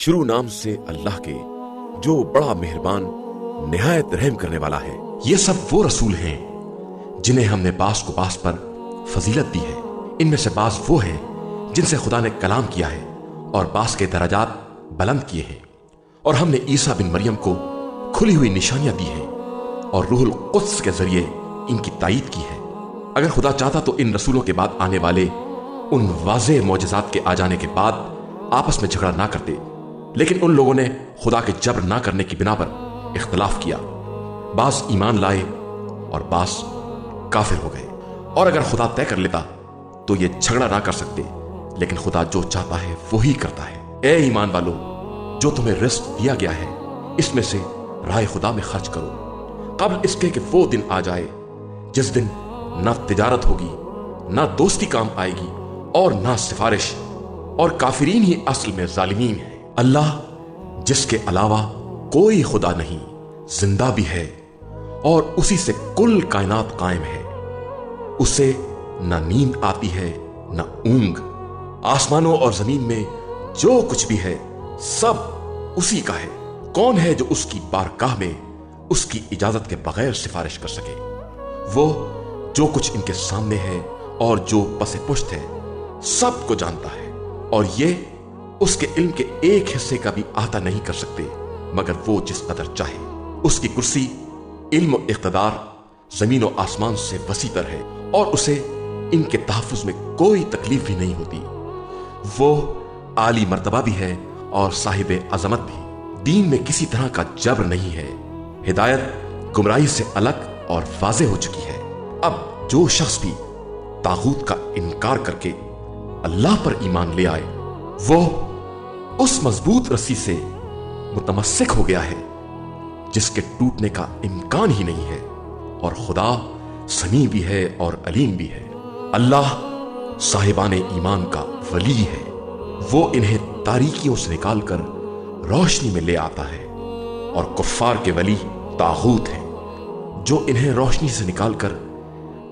شروع نام سے اللہ کے جو بڑا مہربان نہایت رحم کرنے والا ہے۔ یہ سب وہ رسول ہیں جنہیں ہم نے بعض کو بعض پر فضیلت دی ہے۔ ان میں سے بعض وہ ہیں جن سے خدا نے کلام کیا ہے اور بعض کے درجات بلند کیے ہیں، اور ہم نے عیسیٰ بن مریم کو کھلی ہوئی نشانیاں دی ہیں اور روح القدس کے ذریعے ان کی تائید کی ہے۔ اگر خدا چاہتا تو ان رسولوں کے بعد آنے والے ان واضح معجزات کے آ جانے کے بعد آپس میں جھگڑا نہ کرتے، لیکن ان لوگوں نے خدا کے جبر نہ کرنے کی بنا پر اختلاف کیا۔ بعض ایمان لائے اور بعض کافر ہو گئے، اور اگر خدا طے کر لیتا تو یہ جھگڑا نہ کر سکتے، لیکن خدا جو چاہتا ہے وہی کرتا ہے۔ اے ایمان والو، جو تمہیں رزق دیا گیا ہے اس میں سے راہ خدا میں خرچ کرو، قبل اس کے کہ وہ دن آ جائے جس دن نہ تجارت ہوگی، نہ دوستی کام آئے گی، اور نہ سفارش، اور کافرین ہی اصل میں ظالمین ہیں۔ اللہ جس کے علاوہ کوئی خدا نہیں زندہ بھی ہے، اور اسی سے کل کائنات قائم ہے۔ اسے نہ نیند آتی ہے نہ اونگ۔ آسمانوں اور زمین میں جو کچھ بھی ہے سب اسی کا ہے۔ کون ہے جو اس کی بارگاہ میں اس کی اجازت کے بغیر سفارش کر سکے؟ وہ جو کچھ ان کے سامنے ہے اور جو پس پشت ہے سب کو جانتا ہے، اور یہ اس کے علم کے ایک حصے کا بھی احاطہ نہیں کر سکتے مگر وہ جس قدر چاہے۔ اس کی کرسی علم و اقتدار زمین و آسمان سے وسیع تر ہے، اور اسے ان کے تحفظ میں کوئی تکلیف بھی نہیں ہوتی۔ وہ عالی مرتبہ بھی ہے اور صاحب عظمت بھی۔ دین میں کسی طرح کا جبر نہیں ہے۔ ہدایت گمراہی سے الگ اور واضح ہو چکی ہے۔ اب جو شخص بھی طاغوت کا انکار کر کے اللہ پر ایمان لے آئے، وہ اس مضبوط رسی سے متمسک ہو گیا ہے جس کے ٹوٹنے کا امکان ہی نہیں ہے، اور خدا سمیع بھی ہے اور علیم بھی ہے۔ اللہ صاحبان ایمان کا ولی ہے۔ وہ انہیں تاریکیوں سے نکال کر روشنی میں لے آتا ہے، اور کفار کے ولی طاغوت ہیں جو انہیں روشنی سے نکال کر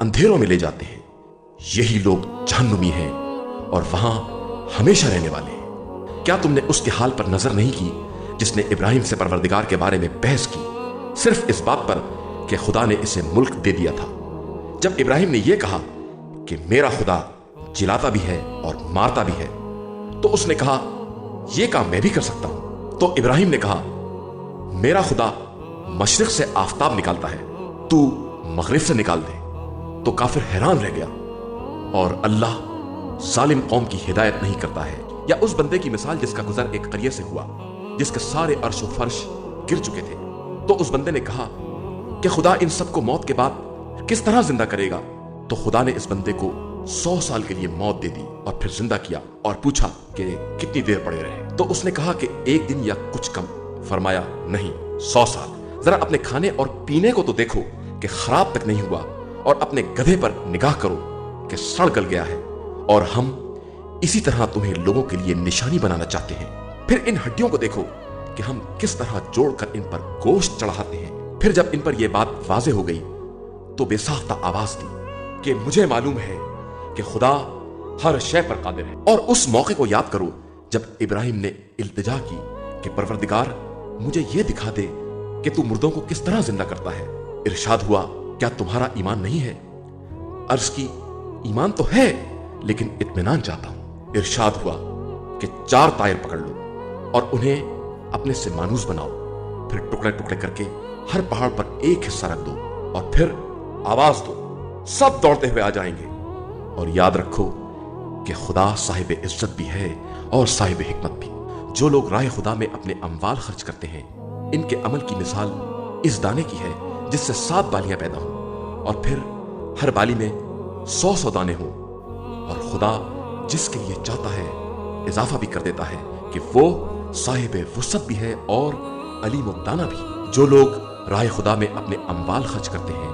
اندھیروں میں لے جاتے ہیں۔ یہی لوگ جہنمی ہیں اور وہاں ہمیشہ رہنے والے ہیں۔ کیا تم نے اس کے حال پر نظر نہیں کی جس نے ابراہیم سے پروردگار کے بارے میں بحث کی، صرف اس بات پر کہ خدا نے اسے ملک دے دیا تھا؟ جب ابراہیم نے یہ کہا کہ میرا خدا جلاتا بھی ہے اور مارتا بھی ہے، تو اس نے کہا یہ کام میں بھی کر سکتا ہوں۔ تو ابراہیم نے کہا میرا خدا مشرق سے آفتاب نکالتا ہے، تو مغرب سے نکال دے۔ تو کافر حیران رہ گیا۔ اور اللہ ظالم قوم کی ہدایت نہیں کرتا ہے۔ یا اس بندے کی مثال جس کا گزر ایک قریے سے ہوا، جس کے سارے عرش و فرش گر چکے تھے۔ تو اس بندے نے کہا کہ خدا ان سب کو موت کے بعد کس طرح زندہ کرے گا؟ تو خدا نے اس بندے کو 100 سال کے لیے موت دے دی اور پھر زندہ کیا، اور پوچھا کہ کتنی دیر پڑے رہے؟ تو اس نے کہا کہ ایک دن یا کچھ کم۔ فرمایا نہیں، 100 سال۔ ذرا اپنے کھانے اور پینے کو تو دیکھو کہ خراب تک نہیں ہوا، اور اپنے گدھے پر نگاہ کرو کہ سڑ گل گیا ہے۔ اور ہم اسی طرح تمہیں لوگوں کے لیے نشانی بنانا چاہتے ہیں۔ پھر ان ہڈیوں کو دیکھو کہ ہم کس طرح جوڑ کر ان پر گوشت چڑھاتے ہیں۔ پھر جب ان پر یہ بات واضح ہو گئی تو بے ساختہ آواز دی کہ مجھے معلوم ہے کہ خدا ہر شے پر قادر ہے۔ اور اس موقع کو یاد کرو جب ابراہیم نے التجا کی کہ پروردگار مجھے یہ دکھا دے کہ تو مردوں کو کس طرح زندہ کرتا ہے۔ ارشاد ہوا کیا تمہارا ایمان نہیں ہے؟ عرض کی ایمان تو ہے لیکن اطمینان چاہتا ہوں۔ ارشاد ہوا کہ 4 طائر پکڑ لو اور انہیں اپنے سے مانوس بناؤ، پھر ٹکڑے ٹکڑے کر کے ہر پہاڑ پر ایک حصہ رکھ دو، اور پھر آواز دو، سب دوڑتے ہوئے آ جائیں گے۔ اور یاد رکھو کہ خدا صاحب عزت بھی ہے اور صاحب حکمت بھی۔ جو لوگ راہ خدا میں اپنے اموال خرچ کرتے ہیں، ان کے عمل کی مثال اس دانے کی ہے جس سے 7 بالیاں پیدا ہوں، اور پھر ہر بالی میں 100 دانے ہوں، اور خدا جس کے لیے چاہتا ہے اضافہ بھی کر دیتا ہے کہ وہ صاحب وسعت بھی ہے اور علیم و دانا بھی۔ جو لوگ راہ خدا میں اپنے اموال خرچ کرتے ہیں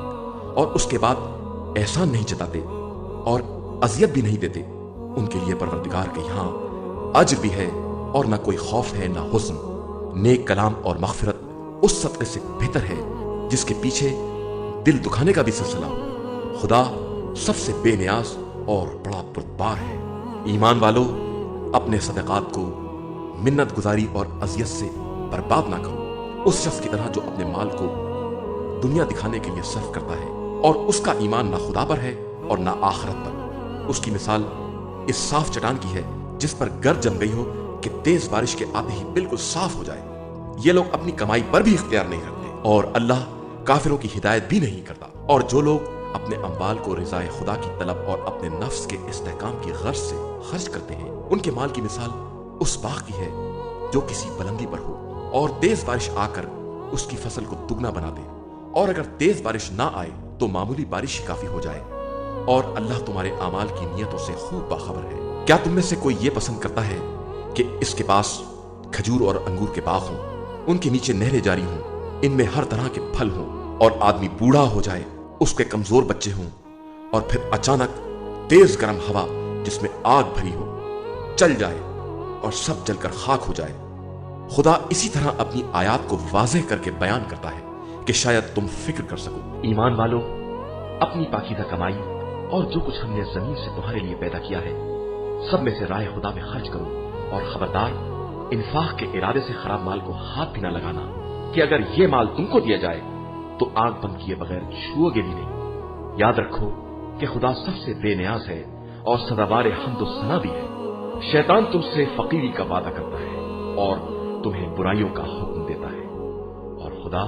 اور اس کے بعد احسان نہیں جتاتے اور اذیت بھی نہیں دیتے، ان کے لیے پروردگار کے یہاں اجر بھی ہے اور نہ کوئی خوف ہے نہ حزن۔ نیک کلام اور مغفرت اس صدقے سے بہتر ہے جس کے پیچھے دل دکھانے کا بھی سلسلہ ہو۔ خدا سب سے بے نیاز اور بڑا بردبار ہے۔ ایمان والو، اپنے صدقات کو मिन्नत गुजारी और अजियत से बर्बाद ना करो उस शख्स की तरह जो अपने माल को दुनिया दिखाने के लिए सर्फ करता है और उसका ईमान ना खुदा पर है और ना आखिरत पर। उसकी मिसाल इस साफ चट्टान की है जिस पर गर्द जम गई हो कि तेज बारिश के आते ही बिल्कुल साफ हो जाए। ये लोग अपनी कमाई पर भी इख्तियार नहीं रखते और अल्लाह काफिरों की हिदायत भी नहीं करता। और जो लोग अपने अम्वाल को रिज़ाए खुदा की तलब और अपने नफ्स के इस्तेहकाम की गर्ज से खर्च करते हैं, उनके माल की मिसाल उस बाग की है जो किसी बुलंदी पर हो और तेज बारिश आकर उसकी फसल को दुगना बना दे। और अगर तेज बारिश ना आए तो मामूली बारिश ही काफी हो जाए। और अल्लाह तुम्हारे आमाल की नियतों से खूब बाखबर है। क्या तुम में से कोई ये पसंद करता है कि इसके पास खजूर और अंगूर के बाग हों, उनके नीचे नहरें जारी हों, इनमें हर तरह के फल हों, और आदमी बूढ़ा हो जाए, उसके कमजोर बच्चे हों, और फिर अचानक तेज गर्म हवा जिसमें आग भरी हो चल जाए और सब जलकर खाक हो जाए। खुदा इसी तरह अपनी आयात को वाज़ेह करके बयान करता है कि शायद तुम फिक्र कर सको। ईमान वालों, अपनी पाकीज़ा कमाई और जो कुछ हमने जमीन से तुम्हारे लिए पैदा किया है सब में से राह खुदा में खर्च करो, और खबरदार इंफाक के इरादे से खराब माल को हाथ भी न लगाना कि अगर ये माल तुमको दिया जाए तो आग बंद किए बगैर छुओगे भी नहीं। याद रखो कि खुदा सबसे बेनियाज है और सदाबार हम्द सना भी है। शैतान तुमसे फकीरी का वादा करता है और तुम्हें बुराइयों का हुक्म देता है, और खुदा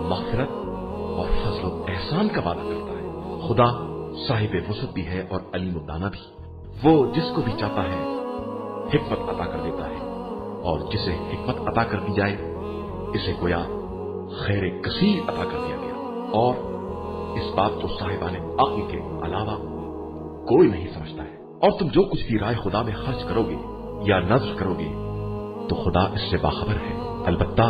मग़फ़िरत और फज़ल और एहसान का वादा करता है। खुदा साहिब वुसअत भी है और अलीम दाना भी। वो जिसको भी चाहता है हिकमत अता कर देता है, और जिसे हिकमत अता कर दी जाए इसे गोया खैर कसीर अता कर दिया गया। और इस बात को साहिबाने अक्ल के अलावा कोई नहीं समझता है। और तुम जो कुछ भी राय खुदा में खर्च करोगे या नज़्र करोगे तो खुदा इससे बाखबर है। अलबत्ता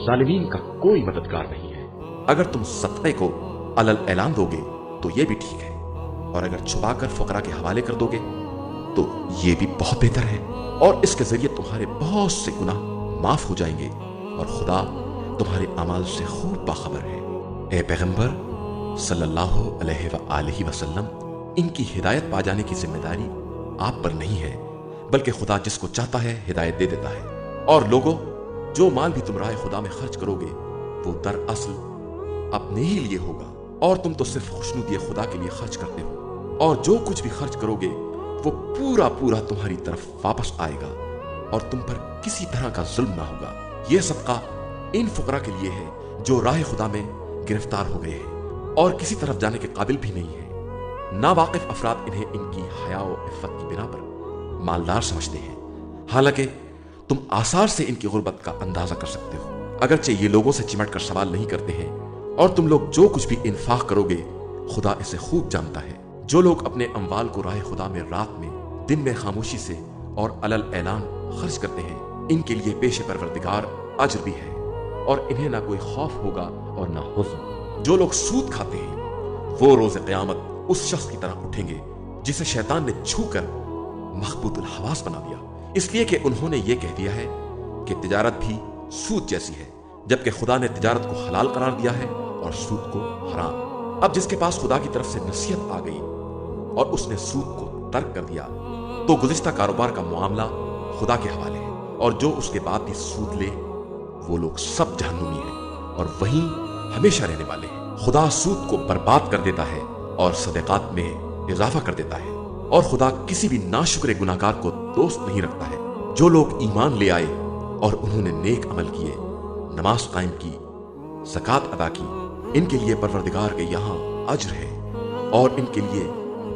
जालिमीन का कोई मददगार नहीं है। अगर तुम सदक़े को अलल ऐलान दोगे तो ये भी ठीक है, और अगर छुपाकर फकरा के हवाले कर दोगे तो ये भी बहुत बेहतर है, और इसके जरिए तुम्हारे बहुत से गुनाह माफ हो जाएंगे, और खुदा तुम्हारे अमाल से खूब बाखबर है। ए पैगंबर सल्लल्लाहु अलैहि वसल्लम, इनकी हिदायत पा जाने की जिम्मेदारी आप पर नहीं है, बल्कि खुदा जिसको चाहता है हिदायत दे देता है। और लोगों, जो माल भी तुम राह खुदा में खर्च करोगे वो दरअसल अपने ही लिए होगा, और तुम तो सिर्फ खुशनुदी खुदा के लिए खर्च करते हो। और जो कुछ भी खर्च करोगे वो पूरा पूरा तुम्हारी तरफ वापस आएगा, और तुम पर किसी तरह का जुल्म ना होगा। यह सदका इन फुकरा के लिए है जो राह खुदा में गिरफ्तार हो गए हैं और किसी तरफ जाने के काबिल भी नहीं है। नावाकिफ अफराद इन्हें इनकी हया और इफ़्फ़त की बिना पर मालदार समझते हैं, हालांकि तुम आसार से इनकी गुर्बत का अंदाजा कर सकते हो। अगरचे ये लोगों से चिमट कर सवाल नहीं करते हैं, और तुम लोग जो कुछ भी इन्फाक करोगे खुदा इसे खूब जानता है। जो लोग अपने अम्वाल को राह खुदा में रात में दिन में खामोशी से और अलल ऐलान खर्च करते हैं, इनके लिए पेश परवरदिगार अज्र भी है, और इन्हें ना कोई खौफ होगा और ना हुज़्न। जो लोग सूद खाते हैं वो रोज़ क़यामत उस शख्स की तरह उठेंगे जिसे शैतान ने छूकर मखबूतुल हवास बना दिया, इसलिए कि उन्होंने ये कह दिया है कि तिजारत भी सूद जैसी है, जबकि खुदा ने तिजारत को हलाल करार दिया है और सूद को हराम। अब जिसके पास खुदा की तरफ से नसीहत आ गई और उसने सूद को तर्क कर दिया तो गुज़िश्ता कारोबार का मामला खुदा के हवाले है, और जो उसके बाद भी सूद ले वो लोग सब जहन्नुमी हैं और वहीं हमेशा रहने वाले हैं। खुदा सूद को बर्बाद कर देता है और सदक़ात में इजाफा कर देता है, और खुदा किसी भी नाशुक्र गुनाहगार को दोस्त नहीं रखता है। जो लोग ईमान ले आए और उन्होंने नेक अमल किए, नमाज कायम की, ज़कात अदा की, इनके लिए परवरदिगार के यहाँ अज्र है, और इनके लिए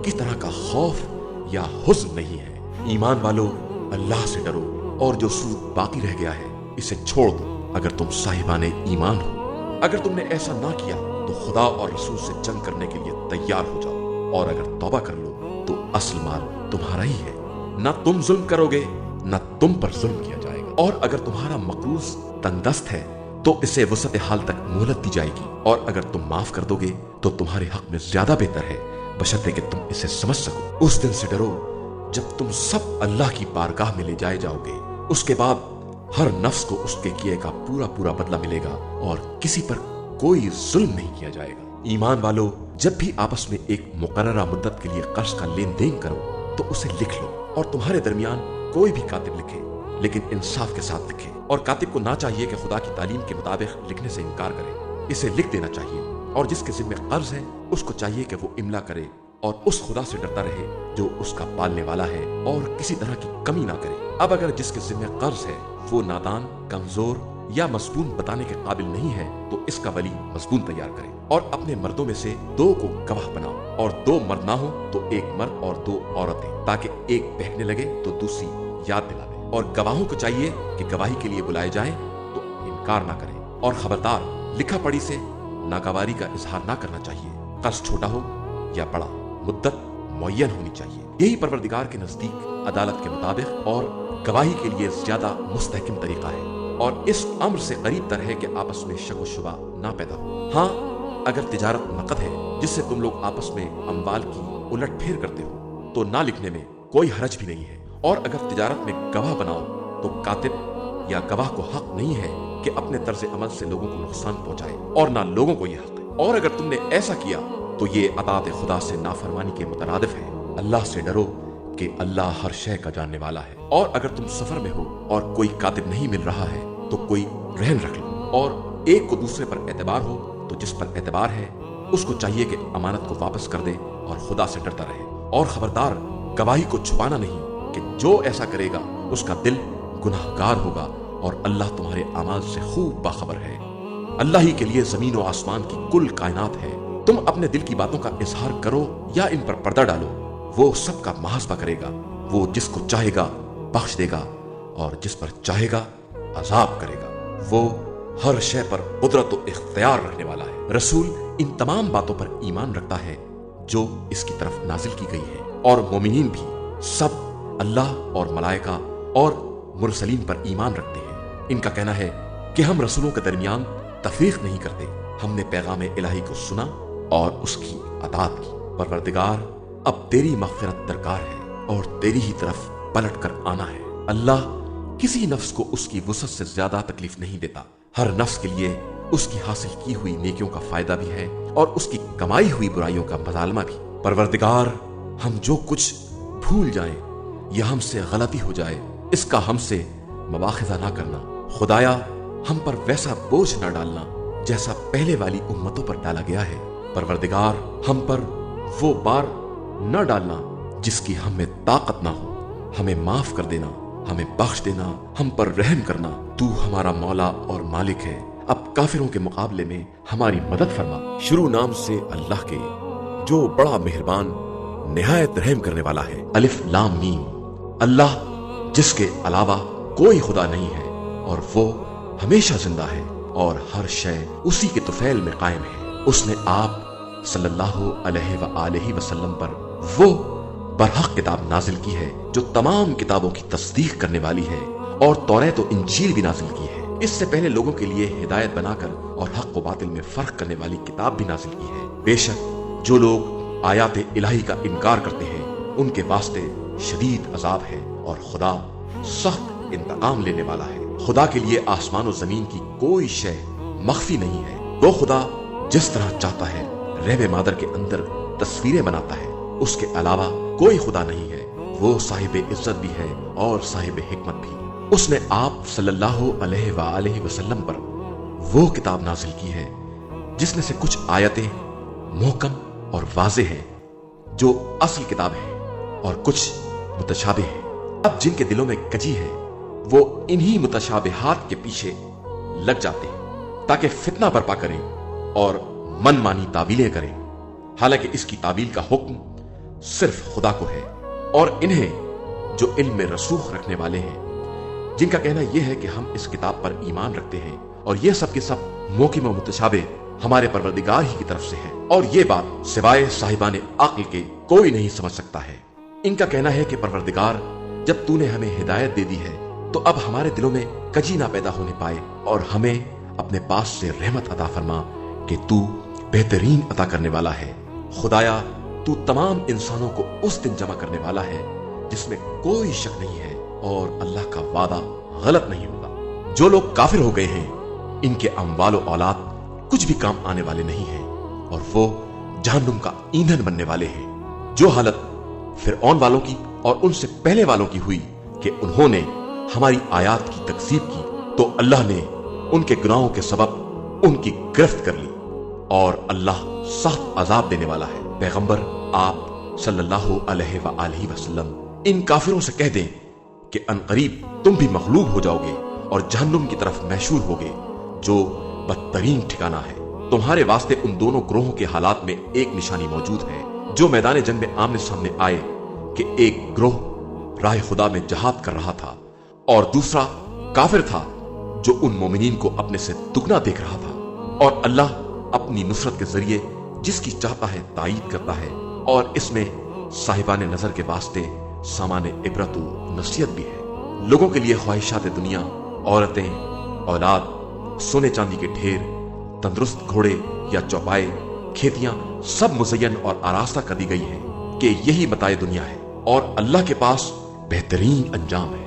किस तरह का खौफ या हुज़्न नहीं है। ईमान वालों, अल्लाह से डरो, और जो सूद बाकी रह गया है इसे छोड़ दो अगर तुम साहिबाने ईमान हो। अगर तुमने ऐसा ना किया तो खुदा और रसूल से जंग करने के लिए तैयार हो जाओ, और अगर तौबा कर लो तो असल माल तुम्हारा ही है। ना तुम जुल्म करोगे ना तुम पर जुल्म किया जाएगा, और अगर तुम्हारा मकरूज तंगदस्त है तो इसे वसत हाल तक मोहलत दी जाएगी, और अगर तुम माफ कर दोगे तो तुम्हारे हक में ज्यादा बेहतर है, बशर्ते कि तुम इसे समझ सको। उस दिन से डरो जब तुम सब अल्लाह की बारगाह में ले जाए जाओगे। उसके बाद हर नफ्स को उसके किए का पूरा पूरा बदला मिलेगा, और किसी पर कोई जुल्म नहीं किया जाएगा। ईमान वालों, जब भी आपस में एक मुकर्ररा मुद्दत के लिए कर्ज का लेन देन करो तो उसे लिख लो, और तुम्हारे दरमियान कोई भी कातिब लिखे, लेकिन इंसाफ के साथ लिखे। और कातिब को ना चाहिए कि खुदा की तालीम के मुताबिक लिखने से इनकार करे, इसे लिख देना चाहिए। और जिसके जिम्मे कर्ज है उसको चाहिए कि वो इमला करे और उस खुदा से डरता रहे जो उसका पालने वाला है और किसी तरह की कमी ना करे। अब अगर जिसके जिम्मे कर्ज है वो नादान, कमजोर या मजबून बताने के काबिल नहीं है तो इसका वली मजबून तैयार करे और अपने मर्दों में से 2 को गवाह बनाओ, और 2 मर्द ना हो तो 1 मर्द और 2 औरतें, ताकि एक बहकने लगे तो दूसरी याद दिलावे। और गवाहों को चाहिए कि गवाही के लिए बुलाए जाएं तो इनकार ना करें। और खबरदार, लिखा पढ़ी से नागवारी का इजहार ना करना चाहिए। कर्ज छोटा हो या बड़ा, मुद्दत मुअय्यन होनी चाहिए। यही परवरदिगार के नजदीक अदालत के मुताबिक और गवाही के लिए ज्यादा मुस्तहकम तरीका है, और इस अम्र से करीब तर है कि आपस में शक व शुबा ना पैदा हो। हाँ, अगर तिजारत नकद है जिससे तुम लोग आपस में अम्वाल की उलट फेर करते हो तो ना लिखने में कोई हरज भी नहीं है। और अगर तिजारत में गवाह बनाओ तो कातिब या गवाह को हक नहीं है कि अपने तर्ज अमल से लोगों को नुकसान पहुंचाए, और ना लोगों को यह हक है। और अगर तुमने ऐसा किया तो ये अतात खुदा से नाफरमानी के मुतरादिफ है। अल्लाह से डरो कि अल्लाह हर शय का जानने वाला है। और अगर तुम सफर में हो और कोई कातिब नहीं मिल रहा है तो कोई रहन रख लो, और एक को दूसरे पर एतबार हो तो जिस पर एतबार है उसको चाहिए कि अमानत को वापस कर दे और खुदा से डरता रहे। और खबरदार, गवाही को छुपाना नहीं कि जो ऐसा करेगा उसका दिल गुनाहगार होगा, और अल्लाह तुम्हारे अमाल से खूब बाखबर है। अल्लाह ही के लिए जमीन और आसमान की कुल कायनात है। तुम अपने दिल की बातों का इजहार करो या इन पर पर्दा डालो, वो सबका मुहासबा करेगा। वो जिसको चाहेगा बख्श देगा और जिस पर चाहेगा अजाब करेगा। वो हर शय पर कुदरत और इख्तियार रखने वाला है। रसूल इन तमाम बातों पर ईमान रखता है जो इसकी तरफ नाजिल की गई है, और मोमिनीन भी सब अल्लाह और मलाइका और मुरसलीन पर ईमान रखते हैं। इनका कहना है कि हम रसूलों के दरमियान तफरीक नहीं करते। हमने पैगाम इलाही को सुना और उसकी अताअत की। परवरदिगार, अब तेरी मग़फ़िरत दरकार है और तेरी ही तरफ पलट कर आना है। अल्लाह किसी नफ्स को उसकी वुसअत से ज्यादा तकलीफ नहीं देता। हर नफ्स के लिए उसकी हासिल की हुई नेकियों का फायदा भी है और उसकी कमाई हुई बुराइयों का मज़ालमा भी। परवरदिगार, हम जो कुछ भूल जाएं या हमसे गलती हो जाए इसका हमसे मवाखिज़ा ना करना। खुदाया, हम पर वैसा बोझ ना डालना जैसा पहले वाली उम्मतों पर डाला गया है। परवरदिगार, हम पर वो बार न डालना जिसकी हमें ताकत ना हो। हमें माफ कर देना, हमें बख्श देना, हम पर रहम करना। तू हमारा मौला और मालिक है। अब काफिरों के मुकाबले में हमारी मदद फरमा। शुरू नाम से अल्लाह के जो बड़ा मेहरबान निहायत रहम करने वाला है। अलिफ लाम मीम। अल्लाह जिसके अलावा कोई खुदा नहीं है और वो हमेशा जिंदा है और हर शय उसी के तुफैल में कायम है। उसने आप सल्लल्लाहु अलैहि वसल्लम पर वो बरहक किताब नाजिल की है जो तमाम किताबों की तस्दीक करने वाली है, और तौरात और इंजील भी नाजिल की है। इससे पहले लोगों के लिए हिदायत बनाकर और हक व बातिल में फर्क करने वाली किताब भी नाजिल की है। बेशक जो लोग आयात इलाही का इनकार करते हैं उनके वास्ते शदीद अजाब है और खुदा सख्त इंतकाम लेने वाला है। खुदा के लिए आसमान और जमीन की कोई शय मख्फी नहीं है। वो खुदा जिस तरह चाहता है रहबे मादर के अंदर तस्वीरें बनाता है। उसके अलावा कोई खुदा नहीं है। वो साहिब इज्जत भी है और साहिब हिकमत भी। उसने आप सल्लल्लाहु अलैहि वसल्लम पर वो किताब नाजिल की है जिसमें से कुछ आयतें मुहकम और वाज़े हैं जो असल किताब है, और कुछ मुतशाबे हैं। अब जिनके दिलों में कजी है वो इन्हीं मुतशाबिहात के पीछे लग जाते हैं ताकि फितना बर्पा करें और मनमानी तावीलें करें, हालांकि इसकी तावील का हुक्म सिर्फ खुदा को है। और इन्हें जो इल्म में रसूख रखने वाले हैं जिनका कहना यह है कि हम इस किताब पर ईमान रखते हैं और ये सब के सब मोकिम और मुतशाबे हमारे परवरदिगार ही की तरफ से है, और ये बात सिवाय साहिबाने अक्ल के कोई नहीं समझ सकता है। इनका कहना है कि परवरदिगार, जब तूने हमें हिदायत दे दी है तो अब हमारे दिलों में कजी ना पैदा होने पाए, और हमें अपने पास से रहमत अता फरमा कि तू बेहतरीन अता करने वाला है। खुदाया, तू तमाम इंसानों को उस दिन जमा करने वाला है जिसमें कोई शक नहीं है, और अल्लाह का वादा गलत नहीं होगा। जो लोग काफिर हो गए हैं इनके अमवाल और औलाद कुछ भी काम आने वाले नहीं हैं, और वो जहन्नुम का ईंधन बनने वाले हैं। जो हालत फिरऔन वालों की और उनसे पहले वालों की हुई कि उन्होंने हमारी आयात की तकसीब की तो अल्लाह ने उनके गुनाहों के सबब उनकी गिरफ्त कर ली और अल्लाह सख्त अजाब देने वाला है। पैगंबर आप सल्लल्लाहु अलैहि वसल्लम इन काफिरों से कह दें कि अनकरीब तुम भी मगलूब हो जाओगे और जहन्नुम की तरफ मैशूर होगे जो बदतरीन ठिकाना है। तुम्हारे वास्ते उन दोनों ग्रोहों के हालात में एक निशानी मौजूद है जो मैदान जंग में आमने सामने आए कि एक ग्रोह राह खुदा में जहाद कर रहा था और दूसरा काफिर था जो उन मोमिनीन को अपने से दुगना देख रहा था। और अल्लाह अपनी नुसरत के जरिए जिसकी चाहता है तायीद करता है और इसमें साहिबाने नजर के वास्ते सामाने इबरत नसीहत भी है। लोगों के लिए ख्वाहिशात दुनिया, औरतें, औलाद, सोने चांदी के ढेर, तंदुरुस्त घोड़े या चौपाए, खेतियां सब मुज़य्यन और आरास्ता कर दी गई है कि यही बताए दुनिया है और अल्लाह के पास बेहतरीन अंजाम है।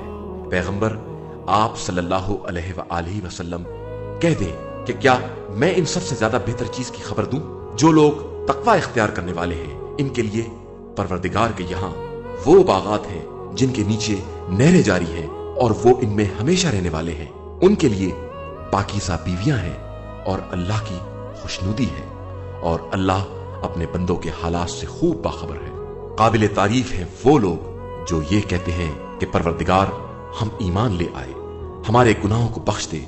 पैगंबर आप सल्लल्लाहु अलैहि वसल्लम कह दें कि क्या मैं इन सबसे ज्यादा बेहतर चीज की खबर दूं? जो लोग तकवा इख्तियार करने वाले हैं इनके लिए परवरदिगार के यहाँ वो बागात हैं जिनके नीचे नहरें जारी हैं और वो इनमें हमेशा रहने वाले हैं। उनके लिए पाकीज़ा बीवियां हैं और अल्लाह की खुशनुदी है और अल्लाह अपने बंदों के हालात से खूब बाखबर है। काबिल तारीफ है वो लोग जो ये कहते हैं कि परवरदिगार हम ईमान ले आए, हमारे गुनाहों को बख्श दे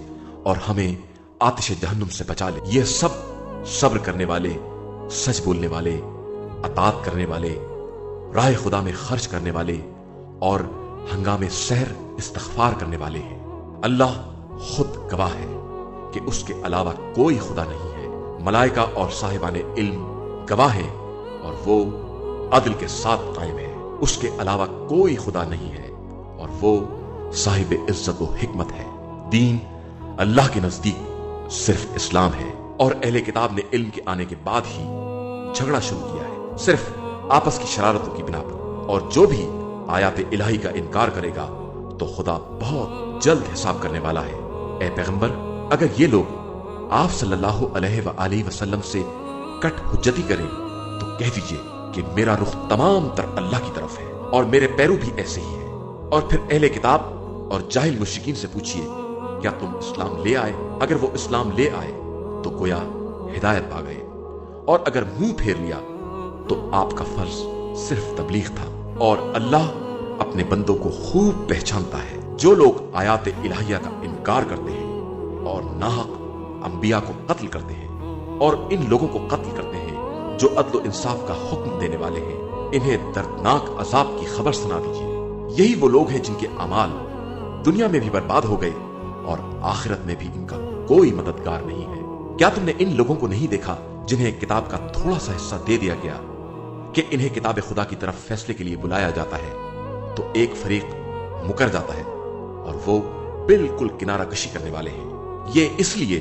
और हमें आतिश जहन्नुम से बचा ले। ये सब सब्र करने वाले, सच बोलने वाले, अतात करने वाले, राह खुदा में खर्च करने वाले और हंगामे सहर इस्तगफार करने वाले हैं। अल्लाह खुद गवाह है कि उसके अलावा कोई खुदा नहीं है। मलाइका और साहिबाने इल्म गवाह है और वो अदल के साथ कायम है। उसके अलावा कोई खुदा नहीं है और वो साहिब इज्जत व हिकमत है। दीन अल्लाह के नजदीक सिर्फ इस्लाम है और अहले किताब ने इल्म के आने के बाद ही झगड़ा शुरू किया है, सिर्फ आपस की शरारतों की बिना पर। और जो भी आयात इलाही का इनकार करेगा तो खुदा बहुत जल्द हिसाब करने वाला है। ए पैगंबर, अगर ये लोग आप सल्लल्लाहु अलैहि वसल्लम से कट हुज्जती करें तो कह दीजिए कि मेरा रुख तमाम तर अल्लाह की तरफ है और मेरे पैरू भी ऐसे ही है। और फिर अहले किताब और जाहिल मुश्रिकीन से पूछिए क्या तुम इस्लाम ले आए? अगर वो इस्लाम ले आए तो गोया हिदायत पा गए और अगर मुंह फेर लिया तो आपका फर्ज सिर्फ तबलीग था। और अल्लाह अपने बंदों को खूब पहचानता है। जो लोग आयात इलाहिया का इनकार करते हैं और नाहक अंबिया को कत्ल करते हैं और इन लोगों को कत्ल करते हैं जो अदल इंसाफ का हुक्म देने वाले हैं, इन्हें दर्दनाक अजाब की खबर सुना दीजिए। यही वो लोग हैं जिनके अमाल दुनिया में भी बर्बाद हो गए और आखिरत में भी इनका कोई मददगार नहीं है। क्या तुमने इन लोगों को नहीं देखा जिन्हें किताब का थोड़ा सा हिस्सा दे दिया गया कि इन्हें किताब खुदा की तरफ फैसले के लिए बुलाया जाता है तो एक फरीक मुकर जाता है और वो बिल्कुल किनारा कशी करने वाले हैं। ये इसलिए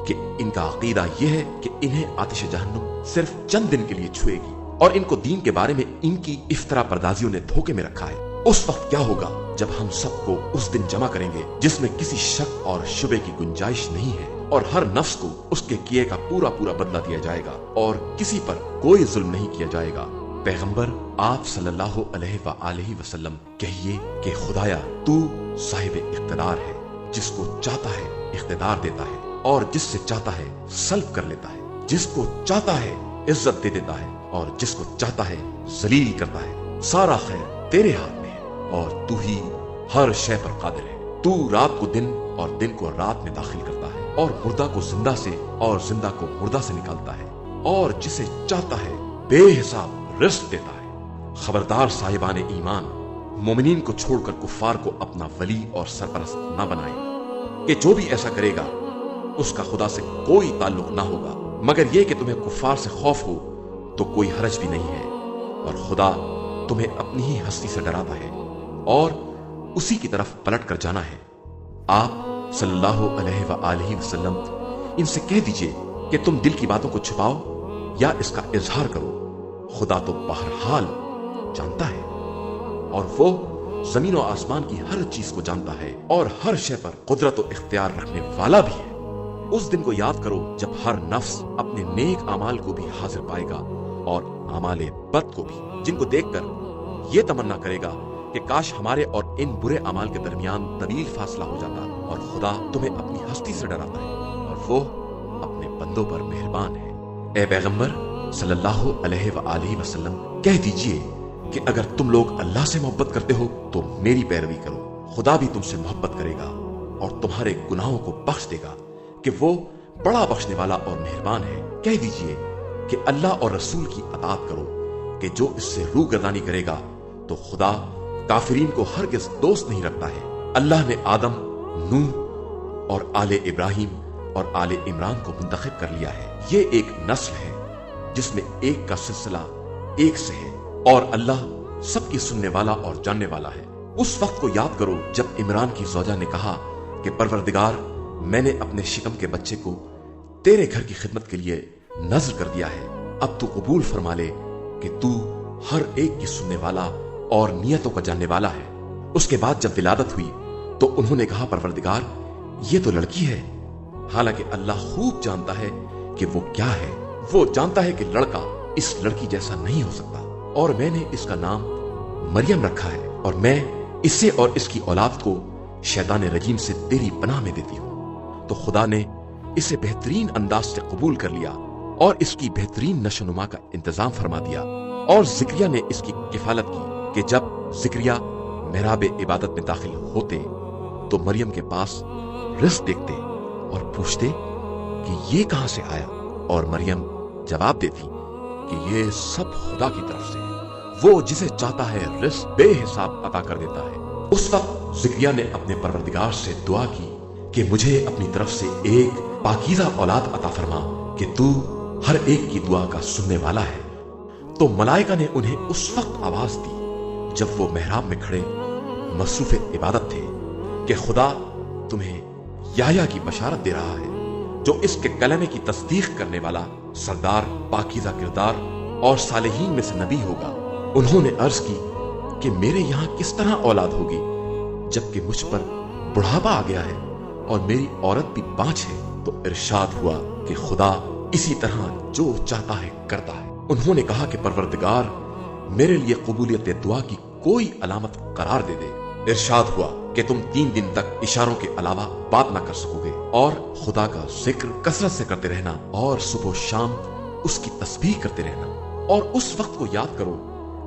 कि इनका अकीदा यह है कि इन्हें आतिश जहन्नुम सिर्फ चंद दिन के लिए छुएगी और इनको दीन के बारे में इनकी इफ्तरा पर्दाजियों ने धोखे में रखा है। उस वक्त क्या होगा जब हम सबको उस दिन जमा करेंगे जिसमें किसी शक और शुबे की गुंजाइश नहीं है और हर नफ्स को उसके किए का पूरा पूरा बदला दिया जाएगा और किसी पर कोई जुल्म नहीं किया जाएगा। पैगंबर आप सल्लल्लाहु अलैहि वसल्लम कहिए कि खुदाया तू साहिब इख्तिदार है, जिसको चाहता है इख्तिदार देता है और जिससे चाहता है सल्ब कर लेता है, जिसको चाहता है इज्जत दे देता है और जिसको चाहता है जलील करता है। सारा खैर तेरे हाथ में है और तू ही हर शय पर कादिर है। तू रात को दिन और दिन को रात में दाखिल करता है और मुर्दा को जिंदा से और जिंदा को मुर्दा से निकालता है और जिसे चाहता है बेहिसाब रिज़्क़ देता है। खबरदार साहिबाने ईमान, मोमिनीन को छोड़कर कुफ्फार को अपना वली और सरपरस्त न बनाए कि जो भी ऐसा करेगा उसका खुदा से कोई ताल्लुक ना होगा मगर यह कि तुम्हें कुफ्फार से खौफ हो तो कोई हरज भी नहीं है और खुदा तुम्हें अपनी ही हस्ती से डराता है और उसी की तरफ पलट कर जाना है। आप सल्लल्लाहु अलैहि वसल्लम इनसे कह दीजिए कि तुम दिल की बातों को छुपाओ या इसका इजहार करो, खुदा तो बहरहाल जानता है और वो जमीन और आसमान की हर चीज को जानता है और हर शय पर कुदरत और इख्तियार रखने वाला भी है। उस दिन को याद करो जब हर नफ्स अपने नेक अमाल को भी हाजिर पाएगा और अमाले बद को भी, जिनको देखकर ये तमन्ना करेगा کہ کاش ہمارے اور ان برے اعمال کے درمیان طویل فاصلہ ہو جاتا، اور خدا تمہیں اپنی ہستی سے ڈراتا ہے اور وہ اپنے بندوں پر مہربان ہے۔ اے پیغمبر صلی اللہ علیہ وآلہ وسلم، کہہ دیجئے کہ اگر تم لوگ اللہ سے محبت کرتے ہو تو میری پیروی کرو، خدا بھی تم سے محبت کرے گا اور تمہارے گناہوں کو بخش دے گا کہ وہ بڑا بخشنے والا اور مہربان ہے۔ کہہ دیجئے کہ اللہ اور رسول کی اطاعت کرو کہ جو اس سے روگردانی کرے گا تو خدا کافرین کو ہرگز دوست نہیں رکھتا ہے۔ اللہ نے آدم، نوح اور آل ابراہیم اور آل عمران کو منتخب کر لیا ہے۔ یہ ایک نسل ہے جس میں ایک کا سلسلہ ایک سے ہے، اور اللہ سب کی سننے والا اور جاننے والا ہے۔ اس وقت کو یاد کرو جب عمران کی زوجہ نے کہا کہ پروردگار، میں نے اپنے شکم کے بچے کو تیرے گھر کی خدمت کے لیے نذر کر دیا ہے، اب تو قبول فرما لے کہ تو ہر ایک کی سننے والا اور نیتوں کا جاننے والا ہے۔ اس کے بعد جب ولادت ہوئی تو انہوں نے کہا پروردگار، یہ تو لڑکی ہے، حالانکہ اللہ خوب جانتا ہے کہ وہ کیا ہے۔ وہ جانتا ہے کہ لڑکا اس لڑکی جیسا نہیں ہو سکتا، اور میں نے اس کا نام مریم رکھا ہے، اور میں اسے اور اس کی اولاد کو شیطان رجیم سے تیری پناہ میں دیتی ہوں۔ تو خدا نے اسے بہترین انداز سے قبول کر لیا اور اس کی بہترین نشو و نما کا انتظام فرما دیا، اور زکریا نے اس کی کفالت کی کہ جب زکریا محراب عبادت میں داخل ہوتے تو مریم کے پاس رزق دیکھتے اور پوچھتے کہ یہ کہاں سے آیا، اور مریم جواب دیتی کہ یہ سب خدا کی طرف سے ہے، وہ جسے چاہتا ہے رزق بے حساب عطا کر دیتا ہے۔ اس وقت زکریا نے اپنے پروردگار سے دعا کی کہ مجھے اپنی طرف سے ایک پاکیزہ اولاد عطا فرما کہ تو ہر ایک کی دعا کا سننے والا ہے۔ تو ملائکہ نے انہیں اس وقت آواز دی جب وہ محراب میں کھڑے مصروف عبادت تھے کہ خدا تمہیں یحییٰ کی بشارت دے رہا ہے جو اس کے کلمے کی تصدیق کرنے والا، سردار، پاکیزہ کردار اور صالحین میں سے نبی ہوگا۔ انہوں نے عرض کی کہ میرے یہاں کس طرح اولاد ہوگی جبکہ مجھ پر بڑھاپا آ گیا ہے اور میری عورت بھی بانجھ ہے؟ تو ارشاد ہوا کہ خدا اسی طرح جو چاہتا ہے کرتا ہے۔ انہوں نے کہا کہ پروردگار، میرے لیے قبولیت دعا کی کوئی علامت قرار دے دے۔ ارشاد ہوا کہ تم 3 دن تک اشاروں کے علاوہ بات نہ کر سکو گے، اور خدا کا ذکر کثرت سے کرتے رہنا، اور صبح و شام اس کی تسبیح کرتے رہنا۔ اور اس وقت کو یاد کرو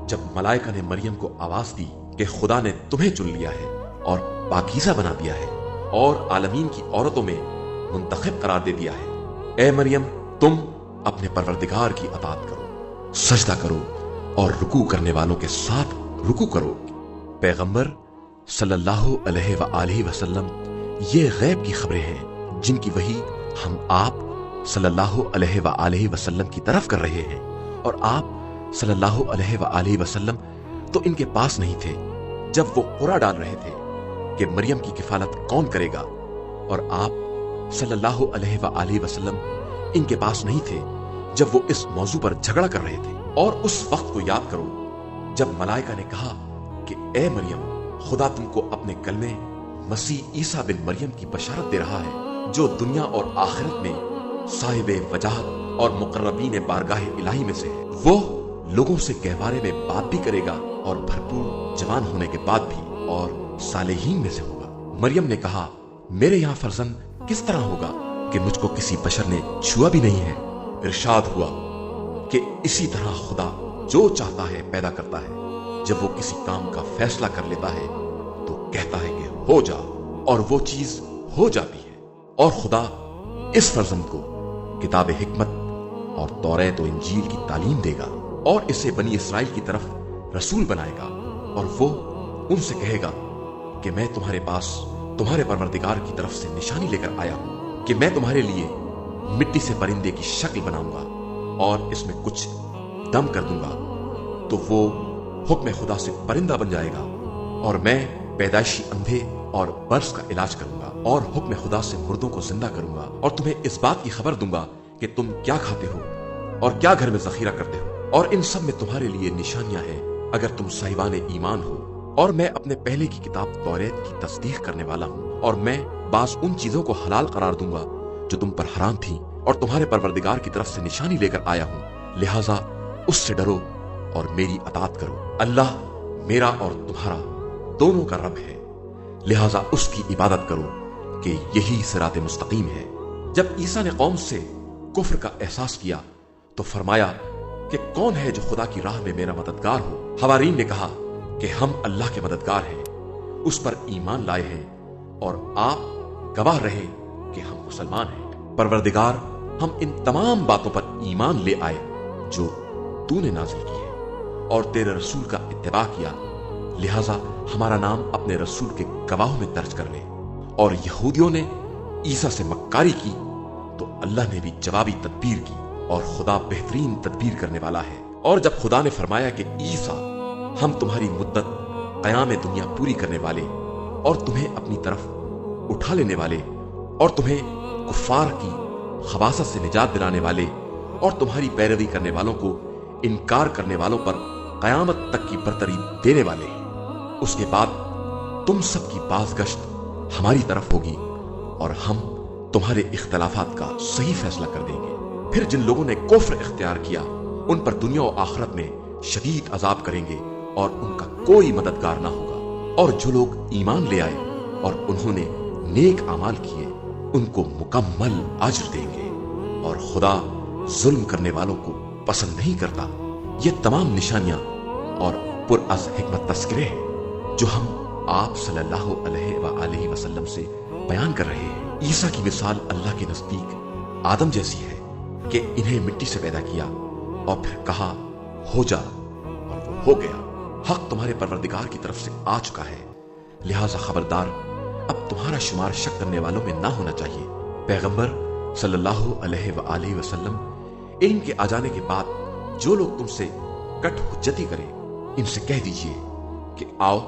جب ملائکہ نے مریم کو آواز دی کہ خدا نے تمہیں چن لیا ہے اور پاکیزہ بنا دیا ہے اور عالمین کی عورتوں میں منتخب قرار دے دیا ہے۔ اے مریم، تم اپنے پروردگار کی اطاعت کرو، سجدہ کرو اور رکوع کرنے والوں کے ساتھ رکوع کرو۔ پیغمبر صلی اللہ علیہ وآلہ وسلم، یہ غیب کی خبریں ہیں جن کی وحی ہم آپ صلی اللہ علیہ وآلہ وسلم کی طرف کر رہے ہیں، اور آپ صلی اللہ علیہ وآلہ وسلم تو ان کے پاس نہیں تھے جب وہ قرعہ ڈال رہے تھے کہ مریم کی کفالت کون کرے گا، اور آپ صلی اللہ علیہ وآلہ وسلم ان کے پاس نہیں تھے جب وہ اس موضوع پر جھگڑا کر رہے تھے۔ اور اس وقت کو یاد کرو جب ملائکہ نے کہا کہ اے مریم، خدا تم کو اپنے کلمے مسیح عیسیٰ بن مریم کی بشارت دے رہا ہے جو دنیا اور آخرت میں صاحب وجاہت اور مقربین بارگاہ الہی میں سے ہے۔ وہ لوگوں سے گہوارے میں بات بھی کرے گا اور بھرپور جوان ہونے کے بعد بھی اور صالحین میں سے ہوگا۔ مریم نے کہا، میرے یہاں فرزند کس طرح ہوگا کہ مجھ کو کسی بشر نے چھوا بھی نہیں ہے؟ ارشاد ہوا کہ اسی طرح خدا جو چاہتا ہے پیدا کرتا ہے، جب وہ کسی کام کا فیصلہ کر لیتا ہے تو کہتا ہے کہ ہو جا، اور وہ چیز ہو جاتی ہے۔ اور خدا اس فرزند کو کتاب حکمت اور توریت و انجیل کی تعلیم دے گا، اور اسے بنی اسرائیل کی طرف رسول بنائے گا، اور وہ ان سے کہے گا کہ میں تمہارے پاس تمہارے پروردگار کی طرف سے نشانی لے کر آیا ہوں کہ میں تمہارے لیے مٹی سے پرندے کی شکل بناؤں گا اور اس میں کچھ دم کر دوں گا تو وہ حکم خدا سے پرندہ بن جائے گا، اور میں پیدائشی اندھے اور برس کا علاج کروں گا، اور حکم خدا سے مردوں کو زندہ کروں گا، اور تمہیں اس بات کی خبر دوں گا کہ تم کیا کھاتے ہو اور کیا گھر میں ذخیرہ کرتے ہو، اور ان سب میں تمہارے لیے نشانیاں ہیں اگر تم صاحبان ایمان ہو۔ اور میں اپنے پہلے کی کتاب توریت کی تصدیق کرنے والا ہوں، اور میں بعض ان چیزوں کو حلال قرار دوں گا جو تم پر حرام تھیں، اور تمہارے پروردگار کی طرف سے نشانی لے کر آیا ہوں، لہٰذا اس سے ڈرو اور میری اطاعت کرو۔ اللہ میرا اور تمہارا दोनों का रब है, लिहाजा उसकी इबादत करो कि यही सिरात मुस्तकीम है। जब ईसा ने कौम से कुफ्र का एहसास किया तो फरमाया कि कौन है जो खुदा की राह में मेरा मददगार हो। हवारीन ने कहा कि हम अल्लाह के मददगार हैं, उस पर ईमान लाए हैं और आप गवाह रहे कि हम मुसलमान हैं। परवरदिगार, हम इन तमाम बातों पर ईमान ले आए जो तूने नाज़िल की है और तेरे रसूल का इत्तिबा किया, लिहाजा हमारा नाम अपने रसूल के गवाहों में दर्ज कर ले। और यहूदियों ने ईसा से मक्कारी की तो अल्लाह ने भी जवाबी तदबीर की और खुदा बेहतरीन तदबीर करने वाला है। और जब खुदा ने फरमाया कि ईसा, हम तुम्हारी मुद्दत क़याम दुनिया पूरी करने वाले और तुम्हें अपनी तरफ उठा लेने वाले और तुम्हें कुफ्फार की खबासत से निजात दिलाने वाले और तुम्हारी पैरवी करने वालों को इनकार करने वालों पर क़यामत तक की बरतरी देने वाले हैं, उसके बाद तुम सबकी बाज़गश्त हमारी तरफ होगी और हम तुम्हारे इख्तलाफात का सही फैसला कर देंगे। फिर जिन लोगों ने कुफ्र इख्तियार किया उन पर दुनिया और आखिरत में शदीद अजाब करेंगे और उनका कोई मददगार ना होगा। और जो लोग ईमान ले आए और उन्होंने नेक अमाल किए उनको मुकम्मल अज्र देंगे और खुदा जुल्म करने वालों को पसंद नहीं करता। ये तमाम निशानियां और पुरअज़ हिकमत तस्करे हैं जो हम आप सल्लल्लाहु अलैहि वसल्लम से बयान कर रहे हैं। ईसा की मिसाल अल्लाह के नजदीक आदम जैसी है कि इन्हें मिट्टी से पैदा किया और फिर कहा हो जा और वो हो गया। हक तुम्हारे परवरदिगार की तरफ से आ चुका है, लिहाजा खबरदार, अब तुम्हारा शुमार शक करने वालों में ना होना चाहिए। पैगंबर सल्लल्लाहु अलैहि वसल्लम, इल्म के आ जाने के बाद जो लोग तुमसे कट हुज्जती करें, इनसे कह दीजिए कि आओ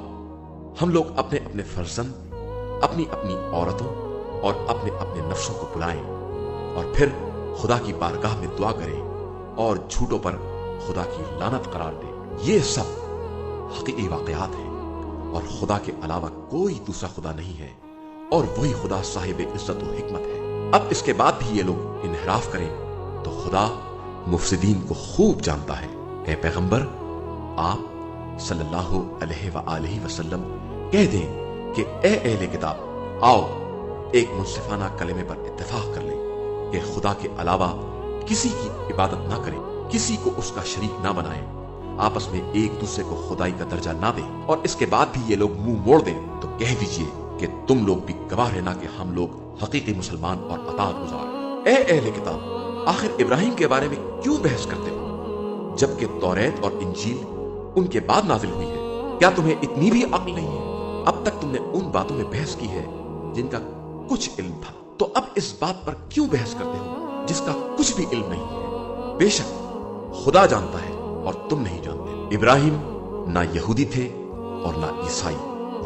हम लोग अपने अपने फर्जंद, अपनी अपनी औरतों और अपने अपने नफ्सों को बुलाएं और फिर खुदा की बारगाह में दुआ करें और झूठों पर खुदा की लानत करार दें। ये सब हकीकी वाक़यात हैं और खुदा के अलावा कोई दूसरा खुदा नहीं है और वही खुदा साहिब इज्जत और हिकमत है। अब इसके बाद भी ये लोग इन्हिराफ करें तो खुदा मुफसिदीन को खूब जानता है। ए पैगंबर, आप सल्लल्लाहु अलैहि वसल्लम कह दें कि ए अहले किताब, आओ एक मुंसिफाना कलमे पर इत्तेफाक कर लें कि खुदा के अलावा किसी की इबादत ना करें, किसी को उसका शरीक ना बनाएं, आपस में एक दूसरे को खुदाई का दर्जा ना दें। और इसके बाद भी ये लोग मुंह मोड़ दें तो कह दीजिए कि तुम लोग भी गवाह रहना कि हम लोग हकीकी मुसलमान और अताअत गुजार। ए अहले किताब, आखिर इब्राहिम के बारे में क्यों बहस करते हो जबकि तौरेत और इंजील उनके बाद नाजिल हुई है? क्या तुम्हें इतनी भी अक्ल नहीं है? अब तक तुमने उन बातों में बहस की है जिनका कुछ इल्म था, तो अब इस बात पर क्यों बहस करते हो जिसका कुछ भी इल्म नहीं है? बेशक खुदा जानता है और तुम नहीं जानते। इब्राहिम ना यहूदी थे और ना ईसाई,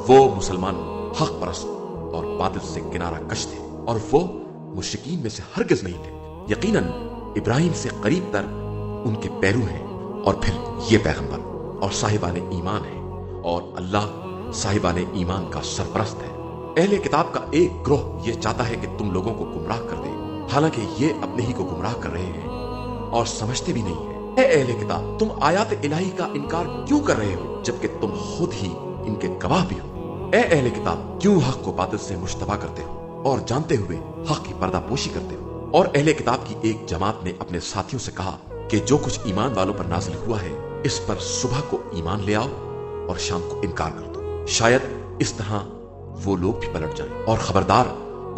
वो मुसलमान हक परस्त और बातिल से किनारा कश थे और वो मुश्रिकीन में से हरगिज नहीं थे। यकीनन इब्राहिम से करीब तर उनके पैरू हैं और फिर ये पैगंबर और साहिबाने ईमान है और अल्लाह साहिबाने ईमान का सरपरस्त है। अहले किताब का एक ग्रोह ये चाहता है कि तुम लोगों को गुमराह कर दे, हालांकि ये अपने ही को गुमराह कर रहे हैं और समझते भी नहीं है। अहले किताब, तुम आयात इलाही का इनकार क्यों कर रहे हो जबकि तुम खुद ही इनके गवाह भी हो? अहले किताब, क्यों हक को बातिल से मुश्तबा करते हो और जानते हुए हक की पर्दापोशी करते हो? और अहले किताब की एक जमात ने अपने साथियों से कहा कि जो कुछ ईमान वालों पर नाजिल हुआ है इस पर सुबह को ईमान ले आओ और शाम को इनकार कर दो, शायद इस तरह वो लोग भी पलट जाएं। और खबरदार,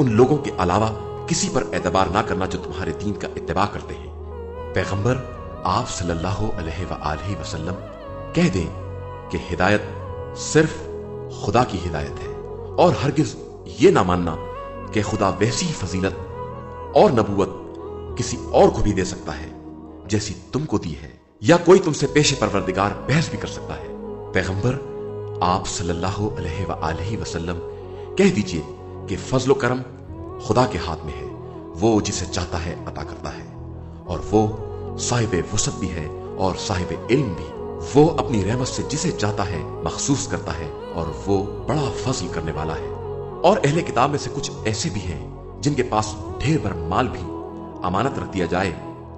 उन लोगों के अलावा किसी पर एतबार ना करना जो तुम्हारे दीन का इत्तिबा करते हैं। पैगंबर आप सल्लल्लाहु अलैहि वसल्लम कह दें कि हिदायत सिर्फ खुदा की हिदायत है और हरगिज ये ना मानना कि खुदा वैसी फजीलत और नबूवत किसी और को भी दे सकता है जैसी तुमको दी है, या कोई तुमसे पेशे परवरदिगार बहस भी कर सकता है। पैगंबर आप सल्लल्लाहु अलैहि वसल्लम कह दीजिए कि फजल करम खुदा के हाथ में है, वो जिसे चाहता है अता करता है और वो साहिब वसत भी है और साहिब इल्म भी। वो अपनी रहमत से जिसे चाहता है मखसूस करता है और वो बड़ा फजल करने वाला है। और अहले किताब में से कुछ ऐसे भी हैं जिनके पास ढेर भर माल भी अमानत रख दिया जाए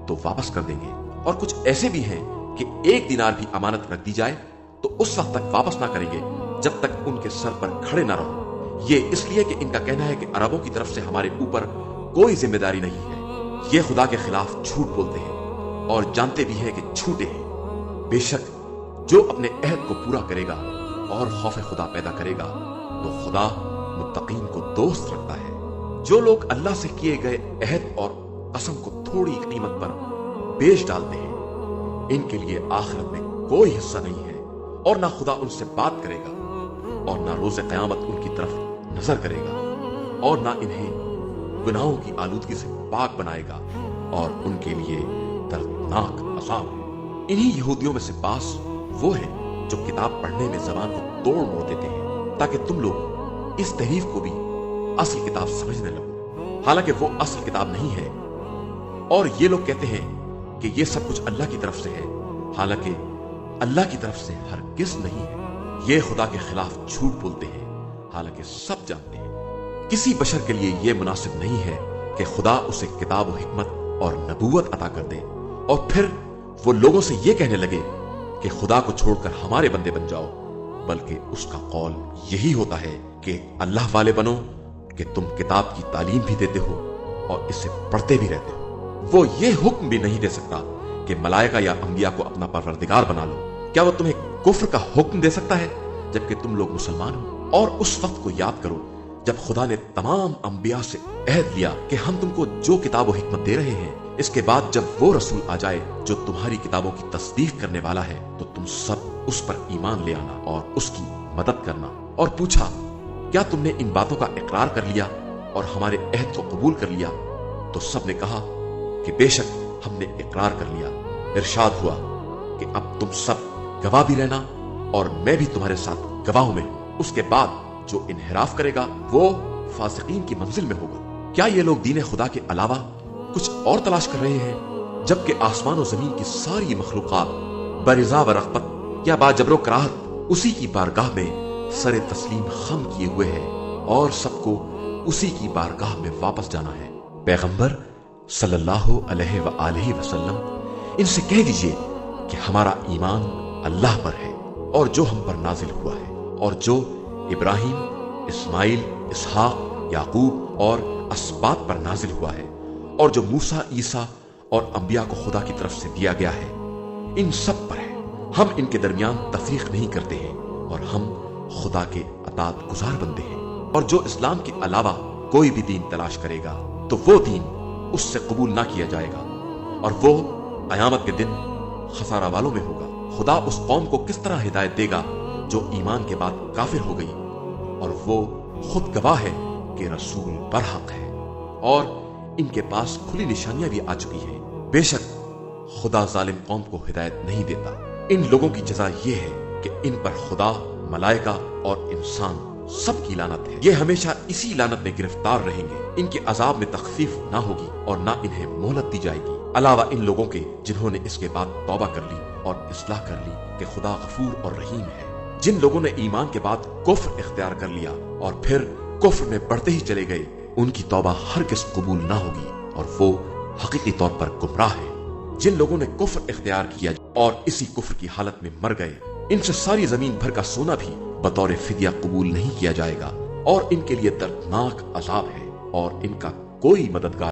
तो वापस कर देंगे, और कुछ ऐसे भी हैं कि एक दिनार भी अमानत रख दी जाए तो उस वक्त तक वापस ना करेंगे जब तक उनके सर पर खड़े न रहो। ये इसलिए कि इनका कहना है कि अरबों की तरफ से हमारे ऊपर कोई जिम्मेदारी नहीं है। ये खुदा के खिलाफ झूठ बोलते हैं और जानते भी हैं कि झूठे हैं। बेशक जो अपने अहद को पूरा करेगा और खौफ खुदा पैदा करेगा तो खुदा मुत्तकीन को दोस्त रखता है। जो लोग अल्लाह से किए गए अहद और कसम को थोड़ी कीमत पर बेच डालते हैं, इनके लिए आखिरत में कोई हिस्सा नहीं है और ना खुदा उनसे बात करेगा और ना रोज़े क़यामत उनकी तरफ नजर करेगा और ना इन्हें गुनाहों की आलूदगी से पाक बनाएगा और उनके लिए दर्दनाक अज़ाब है। इन्हीं यहूदियों में से बास वो है जो किताब पढ़ने में ज़बान को तोड़ मोड़ देते हैं ताकि तुम लोग इस तहरीफ को भी असल किताब समझने लगो, हालांकि वो असल किताब नहीं है। और ये लोग कहते हैं कि ये सब कुछ अल्लाह की तरफ से है, हालांकि अल्लाह की तरफ से हरगिज़ नहीं है। ये खुदा के खिलाफ झूठ बोलते हैं, हालांकि सब जानते हैं किसी बशर के लिए यह मुनासिब नहीं है कि खुदा उसे किताब व हिकमत और नबूवत अता कर दे और फिर वो लोगों से यह कहने लगे कि खुदा को छोड़कर हमारे बंदे बन जाओ, बल्कि उसका कौल यही होता है कि अल्लाह वाले बनो कि तुम किताब की तालीम भी देते हो और इसे पढ़ते भी रहते हो। वो ये हुक्म भी नहीं दे सकता कि मलाइका या अंबिया को अपना परवरदिगार बना लो। क्या वो तुम्हें कुफ्र का हुक्म दे सकता है जबकि तुम लोग मुसलमान हो? और उस वक्त को याद करो जब खुदा ने तमाम अंबिया से अहद लिया कि हम तुमको जो किताब व हिकमत दे रहे हैं, इसके बाद जब वो रसूल आ जाए जो तुम्हारी किताबों की तस्दीक करने वाला है तो तुम सब उस पर ईमान ले आना और उसकी मदद करना। और पूछा, क्या तुमने इन बातों का इकरार कर लिया और हमारे अहद को कबूल कर लिया? तो सब ने कहा कि बेशक हमने इकरार कर लिया। इरशाद हुआ कि अब तुम सब गवाह भी रहना और मैं भी तुम्हारे साथ गवाहों में हूं। उसके बाद जो इन्हिराफ करेगा वो फासिकीन की मंजिल में होगा। क्या ये लोग दीन खुदा के अलावा कुछ और तलाश कर रहे हैं जबकि आसमान और जमीन की सारी मखलूकात बरिजा व रग़बत या बाजबरो कराहत उसी की बारगाह में सरे तस्लीम खम किए हुए हैं और सबको उसी की बारगाह में वापस जाना है। पैगंबर सल्लल्लाहु अलैहि वसल्लम इनसे कह दीजिए कि हमारा ईमान अल्लाह पर है और जो हम पर नाजिल हुआ है और जो इब्राहिम, इस्माइल, इसहाक, याकूब और अस्बात पर नाजिल हुआ है और जो मूसा, ईसा और अंबिया को खुदा की तरफ से दिया गया है, इन सब पर है। हम इनके दरमियान तफरीक नहीं करते हैं और हम खुदा के अतात गुजार बंदे हैं। और जो इस्लाम के अलावा कोई भी दीन तलाश करेगा तो वो दीन उससे कबूल ना किया जाएगा और वो कयामत के दिन खसारा वालों में होगा। खुदा उस कौम को किस तरह हिदायत देगा जो ईमान के बाद काफिर हो गई और वो खुद गवाह है कि रसूल बरहक है और इनके पास खुली निशानियां भी आ चुकी हैं। बेशक खुदा जालिम कौम को हिदायत नहीं देता। इन लोगों की जजा ये है कि इन पर खुदा, मलाइका और इंसान सब की लानत है। ये हमेशा इसी लानत में गिरफ्तार रहेंगे। इनके अजाब में तखफीफ ना होगी और ना इन्हें मोहलत दी जाएगी, अलावा इन लोगों के जिन्होंने इसके बाद तौबा कर ली और इस्लाह कर ली कि खुदा गफूर और रहीम है। जिन लोगों ने ईमान के बाद कुफ्र इख्तियार कर लिया और फिर कुफ्र में बढ़ते ही चले गए, उनकी तौबा हरगिज़ कबूल ना होगी और वो हकीकी तौर पर गुमराह है। जिन लोगों ने कुफ्र इख्तियार किया और इसी कुफ्र की हालत में मर गए, इनसे सारी जमीन भर का सोना भी बतौर फिदिया कबूल नहीं किया जाएगा और इनके लिए दर्दनाक अजाब है और इनका कोई मददगार